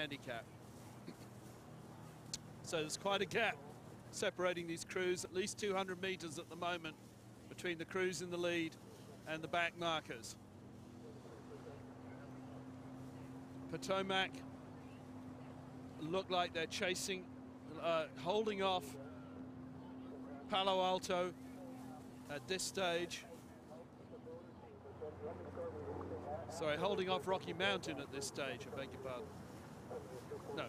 handicap. So there's quite a gap separating these crews, at least 200 meters at the moment between the crews in the lead and the back markers. Potomac look like they're chasing, holding off Palo Alto at this stage. Sorry, holding off Rocky Mountain at this stage, I beg your pardon. No.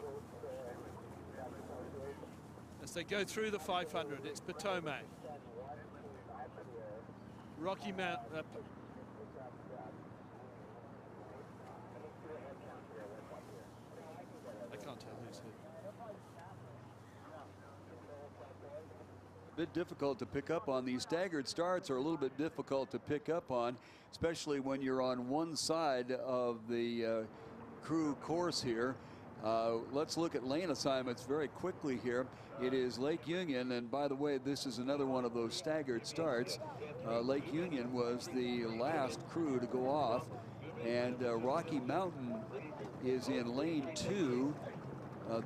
As they go through the 500, it's Potomac. Rocky Mountain. I can't tell who's who. A bit difficult to pick up on. These staggered starts are a little bit difficult to pick up on, especially when you're on one side of the crew course here. Let's look at lane assignments very quickly here. It is Lake Union, and by the way, this is another one of those staggered starts. Lake Union was the last crew to go off, and Rocky Mountain is in lane 2.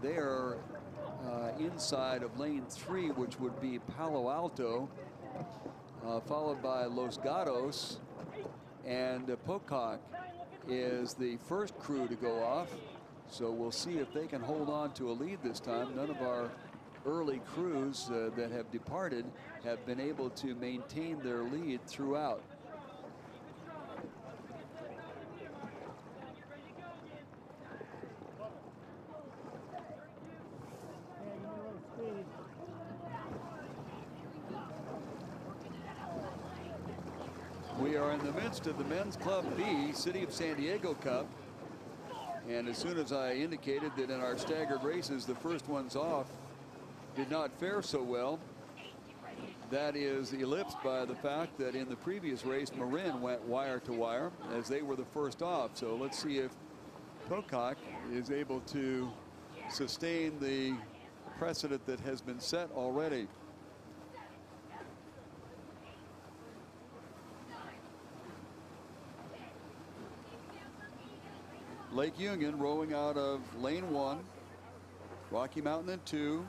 They are inside of lane 3, which would be Palo Alto, followed by Los Gatos, and Pocock is the first crew to go off. So we'll see if they can hold on to a lead this time. None of our early crews that have departed have been able to maintain their lead throughout. We are in the midst of the Men's Club B City of San Diego Cup. And as soon as I indicated that in our staggered races, the first ones off did not fare so well, that is ellipsed by the fact that in the previous race, Marin went wire to wire as they were the first off. So let's see if Pocock is able to sustain the precedent that has been set already. Lake Union rowing out of lane 1, Rocky Mountain in 2,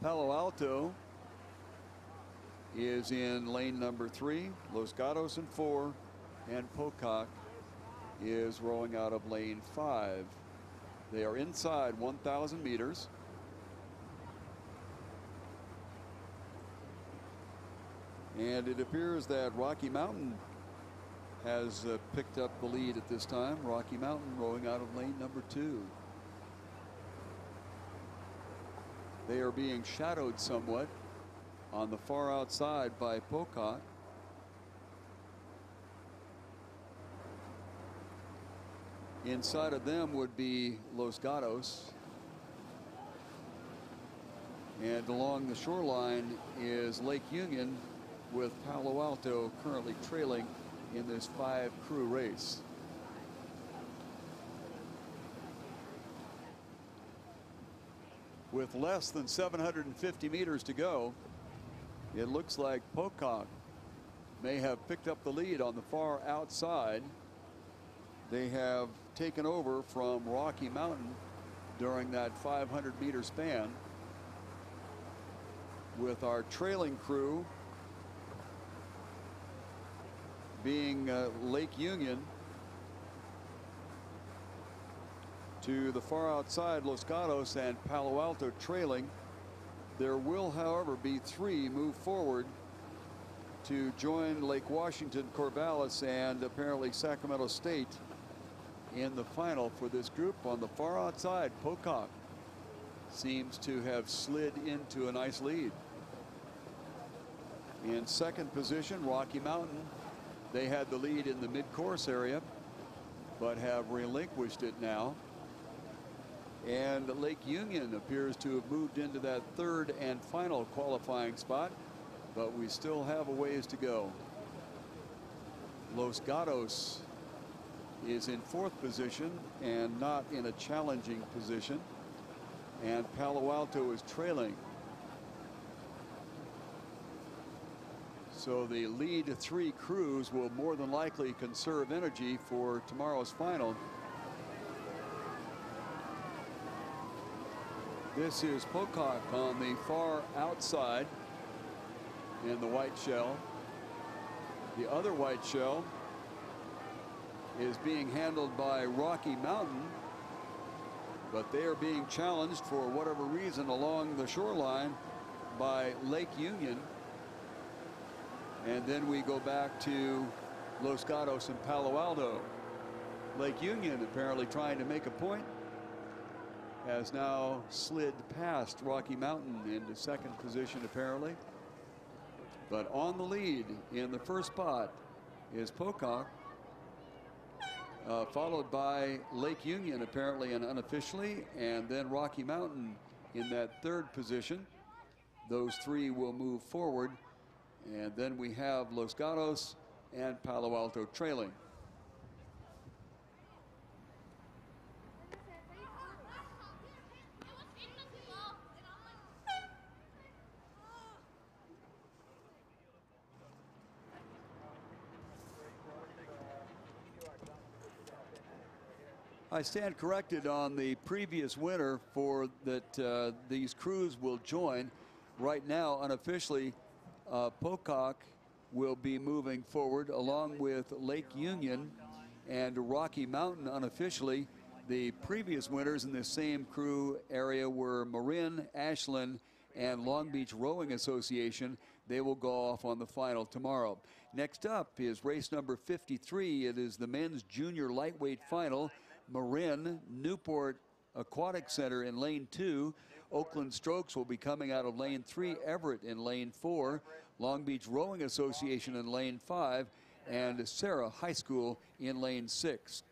Palo Alto is in lane number 3, Los Gatos in 4, and Pocock is rowing out of lane 5. They are inside 1,000 meters. And it appears that Rocky Mountain has picked up the lead at this time. Rocky Mountain rowing out of lane number 2. They are being shadowed somewhat on the far outside by Pocock. Inside of them would be Los Gatos. And along the shoreline is Lake Union, with Palo Alto currently trailing in this 5-crew race. With less than 750 meters to go, it looks like Pocock may have picked up the lead on the far outside. They have taken over from Rocky Mountain during that 500-meter span, with our trailing crew being Lake Union. To the far outside, Los Gatos and Palo Alto trailing. There will, however, be 3 move forward to join Lake Washington, Corvallis, and apparently Sacramento State in the final for this group. On the far outside, Pocock seems to have slid into a nice lead. In second position, Rocky Mountain. They had the lead in the mid-course area, but have relinquished it now. And Lake Union appears to have moved into that third and final qualifying spot, but we still have a ways to go. Los Gatos is in 4th position and not in a challenging position, and Palo Alto is trailing. So the lead 3 crews will more than likely conserve energy for tomorrow's final. This is Pocock on the far outside in the white shell. The other white shell is being handled by Rocky Mountain, but they are being challenged for whatever reason along the shoreline by Lake Union. And then we go back to Los Gatos and Palo Alto. Lake Union, apparently trying to make a point, has now slid past Rocky Mountain into second position apparently. But on the lead in the first spot is Pocock, followed by Lake Union apparently and unofficially, and then Rocky Mountain in that third position. Those three will move forward, and then we have Los Gatos and Palo Alto trailing. I stand corrected on the previous winner for that these crews will join. Right now, unofficially, Pocock will be moving forward along with Lake Union and Rocky Mountain unofficially. The previous winners in this same crew area were Marin, Ashland, and Long Beach Rowing Association. They will go off on the final tomorrow. Next up is race number 53. It is the men's junior lightweight final. Marin, Newport Aquatic Center in lane 2. Oakland Strokes will be coming out of lane 3. Everett in lane 4. Long Beach Rowing Association in lane 5. And Sarah High School in lane 6.